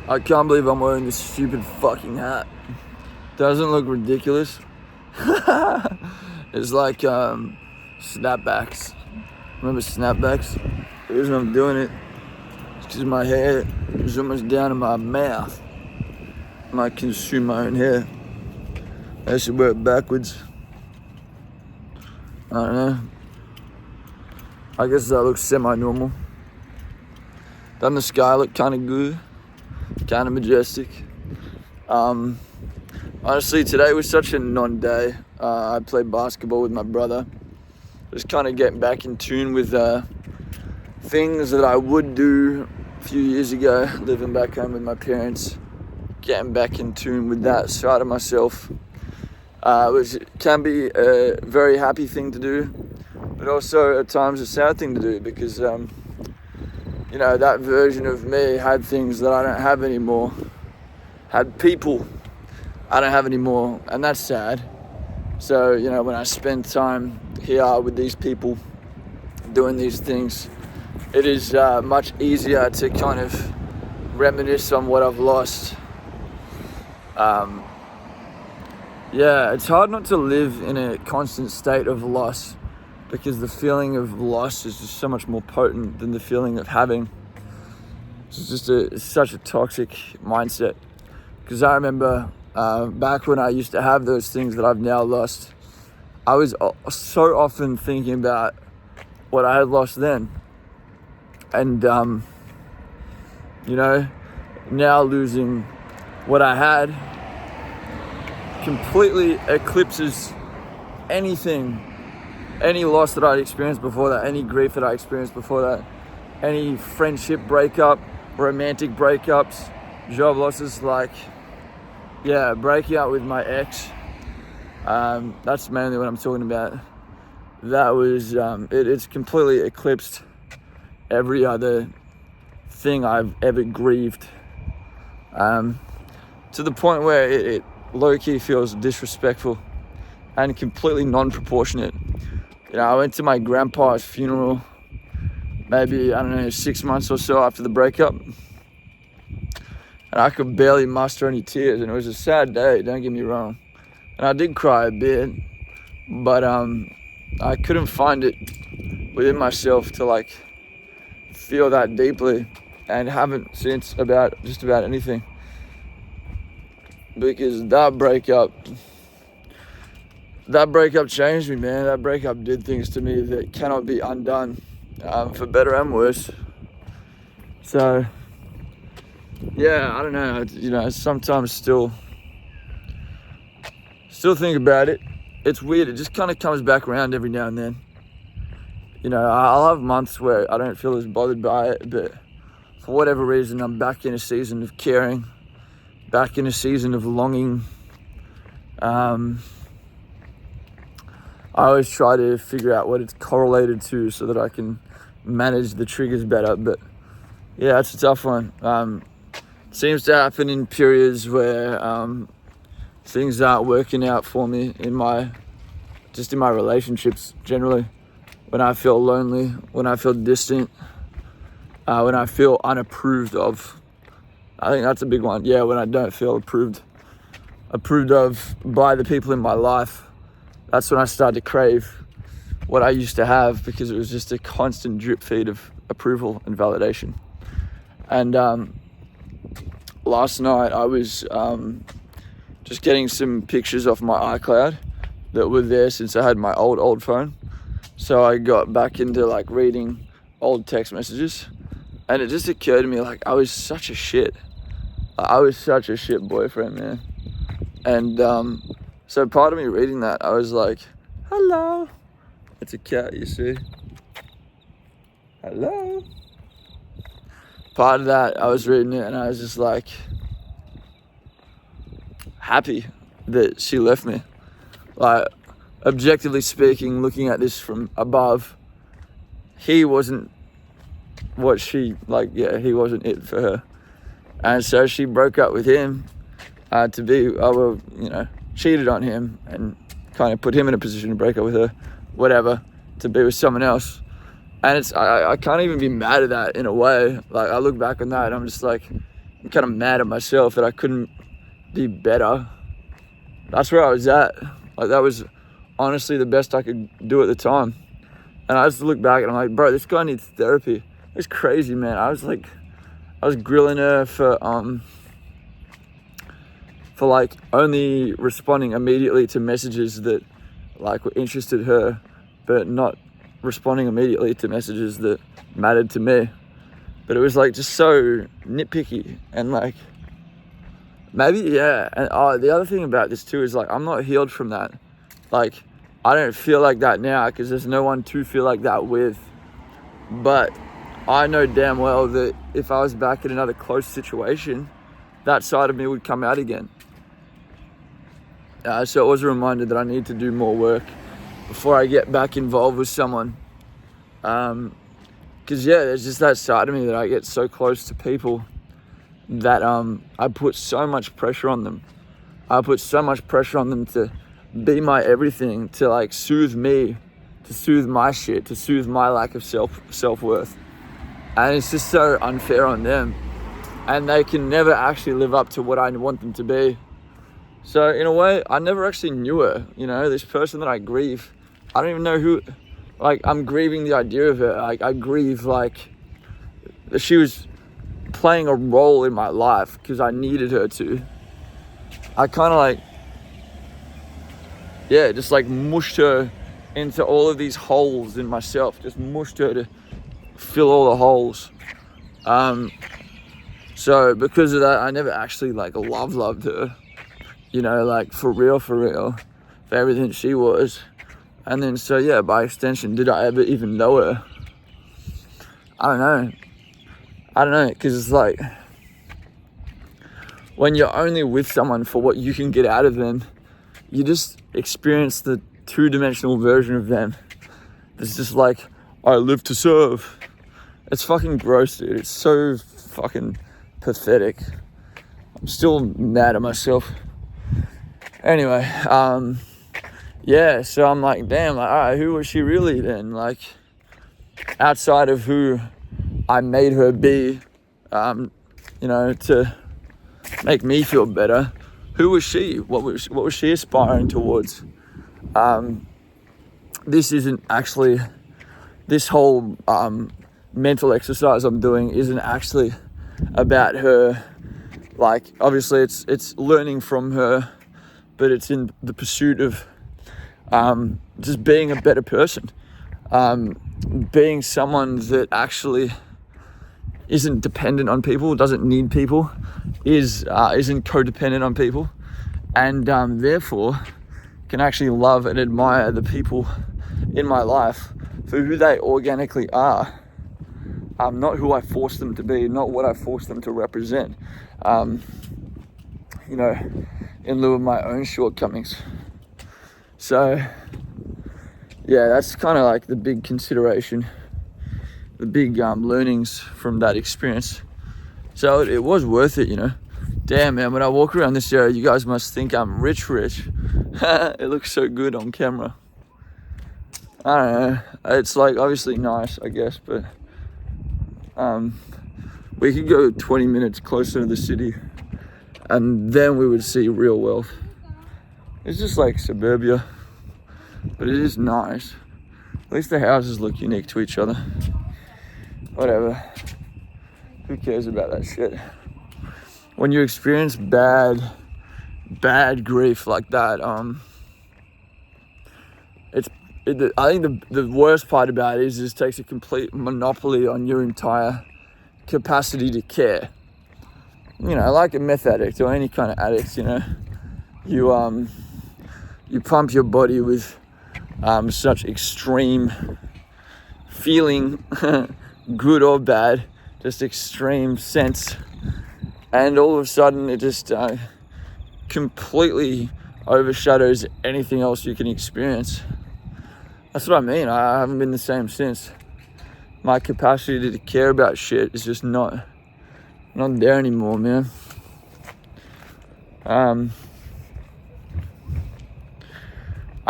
I can't believe I'm wearing this stupid fucking hat. Doesn't look ridiculous. It's like snapbacks. Remember snapbacks? The reason I'm doing it is because my hair is almost down to my mouth. I might consume my own hair. I should wear it backwards. I don't know. I guess that looks semi-normal. Doesn't the sky look kind of good? Kind of majestic. Honestly, today was such a non-day. I played basketball with my brother. Just kind of getting back in tune with things that I would do a few years ago, living back home with my parents. Getting back in tune with that side of myself, which can be a very happy thing to do, but also at times a sad thing to do because, that version of me had things that I don't have anymore, had people I don't have anymore, and that's sad. So, when I spend time here with these people doing these things, it is much easier to kind of reminisce on what I've lost. It's hard not to live in a constant state of loss because the feeling of loss is just so much more potent than the feeling of having. It's just such a toxic mindset. Because I remember back when I used to have those things that I've now lost, I was so often thinking about what I had lost then. And, now losing what I had completely eclipses any loss that I'd experienced before that, any grief that I experienced before that, any friendship breakup, romantic breakups, job losses, breaking up with my ex. That's mainly what I'm talking about. That was, it's completely eclipsed every other thing I've ever grieved. To the point where it low-key feels disrespectful and completely non-proportionate. I went to my grandpa's funeral maybe, 6 months or so after the breakup, and I could barely muster any tears, and it was a sad day, don't get me wrong. And I did cry a bit, but I couldn't find it within myself to feel that deeply, and haven't since about just about anything. Because that breakup changed me, man. That breakup did things to me that cannot be undone, for better and worse. So, I don't know. Sometimes still think about it. It's weird. It just kind of comes back around every now and then. I'll have months where I don't feel as bothered by it, but for whatever reason, I'm back in a season of caring. Back in a season of longing. I always try to figure out what it's correlated to so that I can manage the triggers better. But it's a tough one. It seems to happen in periods where things aren't working out for me in my relationships generally. When I feel lonely, when I feel distant, when I feel unapproved of. I think that's a big one. Yeah, when I don't feel approved of by the people in my life, that's when I start to crave what I used to have, because it was just a constant drip feed of approval and validation. And last night I was just getting some pictures off my iCloud that were there since I had my old phone. So I got back into reading old text messages, and it just occurred to me I was such a shit. I was such a shit boyfriend, man. And so part of me reading that, I was like, hello. It's a cat, you see. Hello. Part of that, I was reading it and I was just happy that she left me. Objectively speaking, looking at this from above, he wasn't what she, he wasn't it for her. And so she broke up with him cheated on him and kind of put him in a position to break up with her, whatever, to be with someone else. And I can't even be mad at that in a way. I look back on that and I'm just kind of mad at myself that I couldn't be better. That's where I was at. Like, that was honestly the best I could do at the time. And I just look back and I'm like, bro, this guy needs therapy. It's crazy, man. I was grilling her for like only responding immediately to messages that like were interested her, but not responding immediately to messages that mattered to me. But it was like just so nitpicky, and like maybe, yeah. And the other thing about this too is like I'm not healed from that. Like I don't feel like that now because there's no one to feel like that with. But I know damn well that if I was back in another close situation, that side of me would come out again. So it was a reminder that I need to do more work before I get back involved with someone. Because yeah, there's just that side of me that I get so close to people that I put so much pressure on them. I put so much pressure on them to be my everything, to like soothe me, to soothe my shit, to soothe my lack of self-worth. And it's just so unfair on them. And they can never actually live up to what I want them to be. So in a way, I never actually knew her, you know, this person that I grieve. I don't even know who, like, I'm grieving the idea of her. Like, I grieve, like, that she was playing a role in my life because I needed her to. I kind of like, yeah, just like mushed her into all of these holes in myself. Just mushed her to fill all the holes. So because of that, I never actually like loved her. You know, like for real, for everything she was. And then, so yeah, by extension, did I ever even know her? I don't know, because it's like, when you're only with someone for what you can get out of them, you just experience the two-dimensional version of them. It's just like, I live to serve. It's fucking gross, dude. It's so fucking pathetic. I'm still mad at myself. Anyway, yeah, so I'm like, damn, like, all right, who was she really then? Like, outside of who I made her be, you know, to make me feel better, who was she? What was she aspiring towards? This isn't actually, this whole mental exercise I'm doing isn't actually about her. Like, obviously it's learning from her, but it's in the pursuit of just being a better person, being someone that actually isn't dependent on people, doesn't need people, isn't codependent on people, and therefore can actually love and admire the people in my life for who they organically are, not who I force them to be, not what I force them to represent, you know, in lieu of my own shortcomings. So yeah, that's kind of like the big consideration, the big learnings from that experience. So it was worth it, you know. Damn, man, when I walk around this area, you guys must think I'm rich. It looks so good on camera. I don't know, it's like obviously nice, I guess, but we could go 20 minutes closer to the city and then we would see real wealth. It's just like suburbia, but it is nice. At least the houses look unique to each other. Whatever. Who cares about that shit? When you experience bad grief like that, I think the worst part about it is it takes a complete monopoly on your entire capacity to care. You know, like a meth addict or any kind of addict, you know, you pump your body with such extreme feeling, good or bad, just extreme sense, and all of a sudden it just completely overshadows anything else you can experience. That's what I mean. I haven't been the same since. My capacity to care about shit is just not there anymore, man. I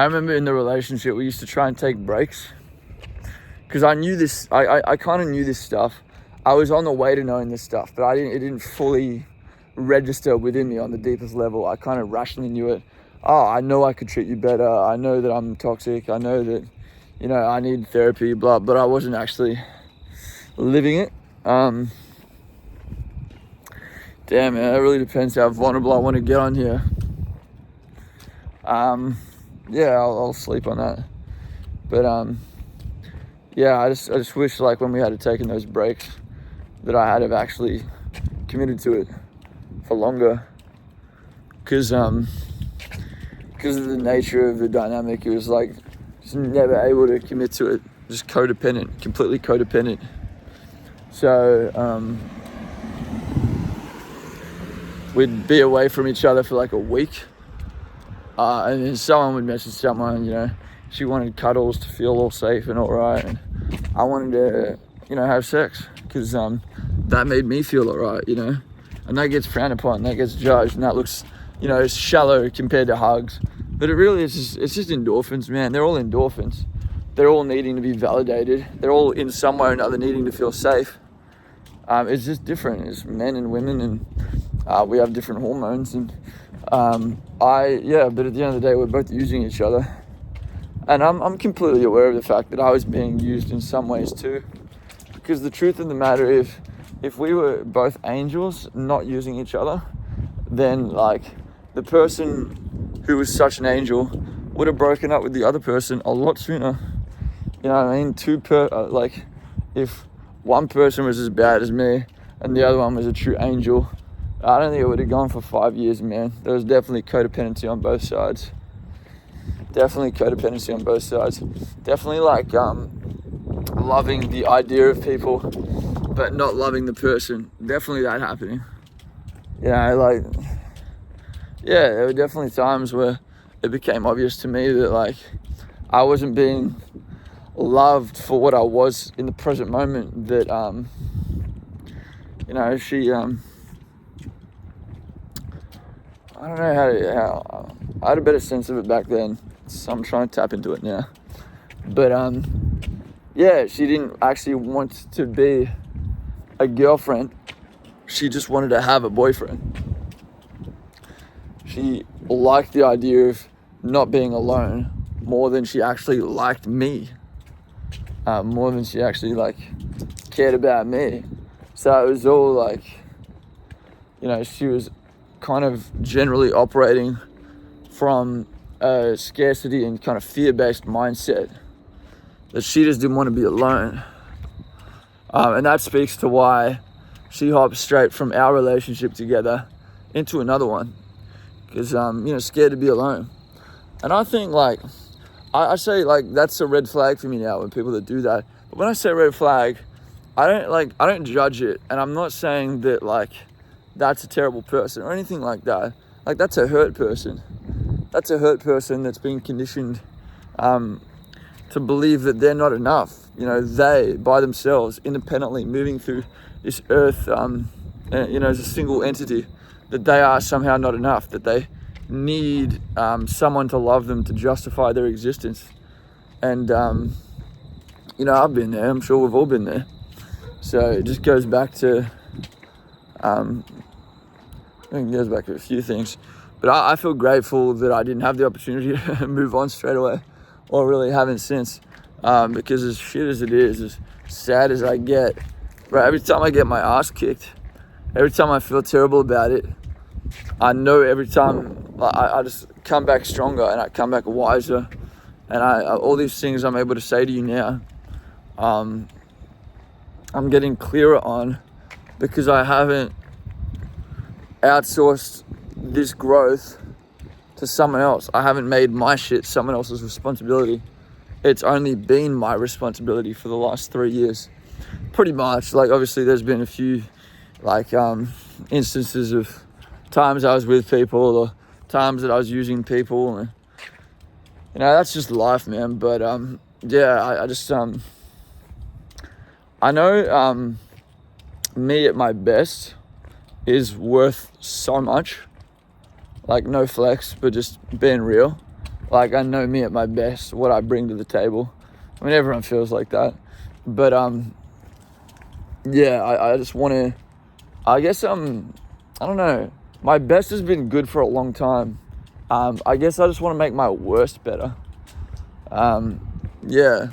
remember in the relationship we used to try and take breaks because I knew this. I kind of knew this stuff. I was on the way to knowing this stuff, but it didn't fully register within me on the deepest level. I kind of rationally knew it. Oh, I know I could treat you better. I know that I'm toxic. I know that, I need therapy, blah, but I wasn't actually living it. Damn, man, it really depends how vulnerable I want to get on here. I'll sleep on that. But I just wish, like, when we had taken those breaks, that I had have actually committed to it for longer, because of the nature of the dynamic. It was like just never able to commit to it, just codependent, completely codependent. So we'd be away from each other for like a week, and then someone would message someone, she wanted cuddles to feel all safe and all right, and I wanted to have sex because that made me feel all right, and that gets frowned upon, that gets judged, and that looks shallow compared to hugs. But it really is it's just endorphins, man. They're all endorphins. They're all needing to be validated. They're all in some way or another needing to feel safe. It's just different. It's men and women, and we have different hormones. And but at the end of the day, we're both using each other. And I'm completely aware of the fact that I was being used in some ways too. Because the truth of the matter is, if we were both angels not using each other, then like the person who was such an angel would have broken up with the other person a lot sooner. You know what I mean? If one person was as bad as me and the other one was a true angel, I don't think it would have gone for 5 years, man. There was definitely codependency on both sides. Definitely like loving the idea of people, but not loving the person. Definitely that happening. There were definitely times where it became obvious to me that like I wasn't being loved for what I was in the present moment. That she I don't know how I had a better sense of it back then, so I'm trying to tap into it now. But she didn't actually want to be a girlfriend. She just wanted to have a boyfriend. She liked the idea of not being alone more than she actually liked me, more than she actually cared about me. So it was all she was kind of generally operating from a scarcity and kind of fear-based mindset, that she just didn't want to be alone. And that speaks to why she hopped straight from our relationship together into another one. Because, scared to be alone. And I think, I say, that's a red flag for me now when people that do that. But when I say red flag, I don't judge it. And I'm not saying that, that's a terrible person or anything like that. That's a hurt person. That's a hurt person that's been conditioned to believe that they're not enough. They, by themselves, independently moving through this earth, as a single entity, that they are somehow not enough, that they need someone to love them to justify their existence. And, I've been there. I'm sure we've all been there. So it just goes back to, it goes back to a few things. But I feel grateful that I didn't have the opportunity to move on straight away, or really haven't since. Because as shit as it is, as sad as I get, every time I get my ass kicked, every time I feel terrible about it, I know every time I just come back stronger and I come back wiser. And all these things I'm able to say to you now, I'm getting clearer on, because I haven't outsourced this growth to someone else. I haven't made my shit someone else's responsibility. It's only been my responsibility for the last 3 years. Pretty much. Obviously there's been a few instances of times I was with people, or times that I was using people, and that's just life, man. But I know me at my best is worth so much. No flex, but just being real. I know me at my best, what I bring to the table. I mean, everyone feels like that. But yeah, I just want to, I guess, I don't know. My best has been good for a long time. I guess I just want to make my worst better. Yeah,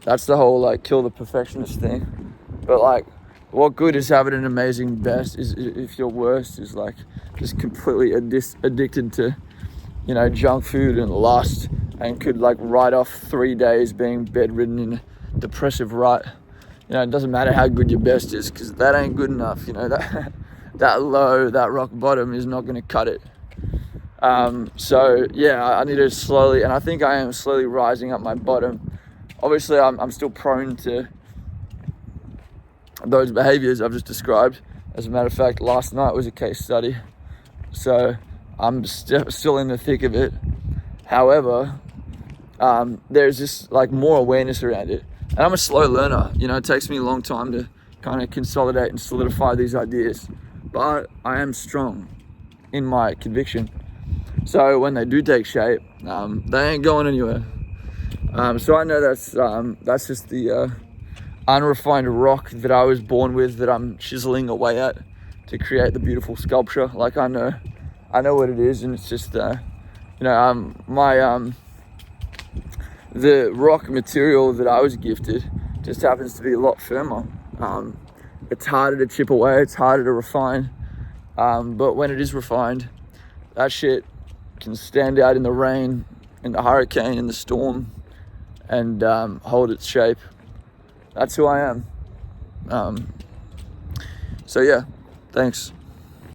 that's the whole like kill the perfectionist thing. But like, what good is having an amazing best is if your worst is like just completely addicted to, you know, junk food and lust, and could like write off 3 days being bedridden in a depressive rut. You know, it doesn't matter how good your best is, because that ain't good enough. You know, that low, that rock bottom is not going to cut it. So yeah, I need to slowly, and I think I am slowly rising up my bottom. Obviously, I'm still prone to those behaviors I've just described. As a matter of fact, last night was a case study. So I'm still in the thick of it. However, there's just like more awareness around it. And I'm a slow learner. You know, it takes me a long time to kind of consolidate and solidify these ideas. But I am strong in my conviction. So when they do take shape, they ain't going anywhere. So I know that's just the unrefined rock that I was born with, that I'm chiseling away at to create the beautiful sculpture. Like I know what it is, and it's just you know, the rock material that I was gifted just happens to be a lot firmer. It's harder to chip away, it's harder to refine, but when it is refined, that shit can stand out in the rain, in the hurricane, in the storm, and hold its shape. That's who I am. So yeah, thanks.